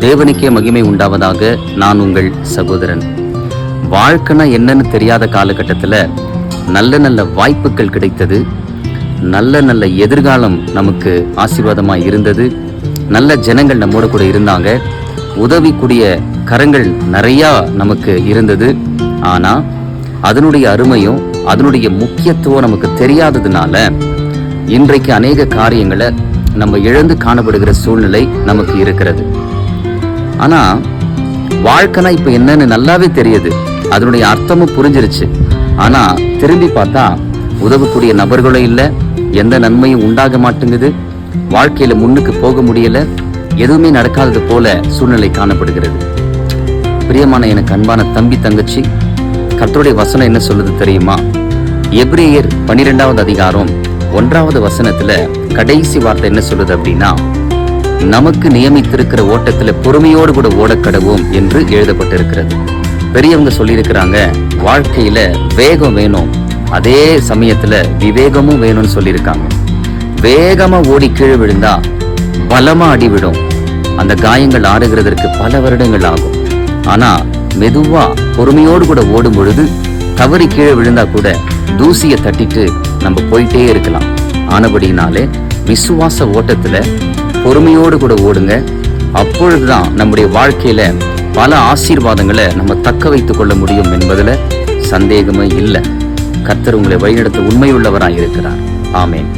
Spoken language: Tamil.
தேவனுக்கே மகிமை உண்டாவதாக. நான் உங்கள் சகோதரன். வாழ்க்கைனா என்னன்னு தெரியாத காலகட்டத்தில் நல்ல நல்ல வாய்ப்புகள் கிடைத்தது, நல்ல நல்ல எதிர்காலம் நமக்கு ஆசீர்வாதமாக இருந்தது, நல்ல ஜனங்கள் நம்மோட கூட இருந்தாங்க, உதவிக்கூடிய கரங்கள் நிறையா நமக்கு இருந்தது. ஆனால் அதனுடைய அருமையும் அதனுடைய முக்கியத்துவம் நமக்கு தெரியாததுனால இன்றைக்கு அநேக காரியங்களை நம்ம இழந்து காணப்படுகிற சூழ்நிலை நமக்கு இருக்கிறது. ஆனா வாழ்க்கைனா இப்ப என்னன்னு நல்லாவே தெரியுது, அதனுடைய அர்த்தமும் புரிஞ்சிருச்சு. ஆனா திரும்பி பார்த்தா உதவக்கூடிய நபர்களும் இல்லை, எந்த நன்மையும் உண்டாக மாட்டேங்குது, வாழ்க்கையில முன்னுக்கு போக முடியல, எதுவுமே நடக்காதது போல சூழ்நிலை காணப்படுகிறது. பிரியமான எனக்கு அன்பான தம்பி தங்கச்சி, கர்த்தருடைய வசனம் என்ன சொல்லுது தெரியுமா? எபிரேயர் 12வது அதிகாரம் 1வது வசனத்துல கடைசி வார்த்தை என்ன சொல்லுது அப்படின்னா, நமக்கு நியமித்திருக்கிற ஓட்டத்துல பொறுமையோடு கூட ஓடக்கடவோம் என்று எழுதப்பட்டிருக்கிறது. பெரியவங்க சொல்லியிருக்கிறாங்க, வாழ்க்கையில வேகம் வேணும், அதே சமயத்துல விவேகமும் வேணும்னு சொல்லியிருக்காங்க. வேகமா ஓடி கீழே விழுந்தா பலமா அடிவிடும், அந்த காயங்கள் ஆறுகிறதற்கு பல வருடங்கள் ஆகும். ஆனா மெதுவா பொறுமையோடு கூட ஓடும் பொழுது தவறி கீழே விழுந்தா கூட தூசியை தட்டிட்டு நம்ம போயிட்டே இருக்கலாம். ஆனபடினாலே விசுவாச ஓட்டத்துல பொறுமையோடு கூட ஓடுங்க. அப்பொழுதுதான் நம்முடைய வாழ்க்கையில பல ஆசீர்வாதங்களை நம்ம தக்க வைத்துக் கொள்ள முடியும் என்பதுல சந்தேகமே இல்லை. கர்த்தர் உங்களை வழிநடத்த உண்மையுள்ளவராய் இருக்கிறார். ஆமென்.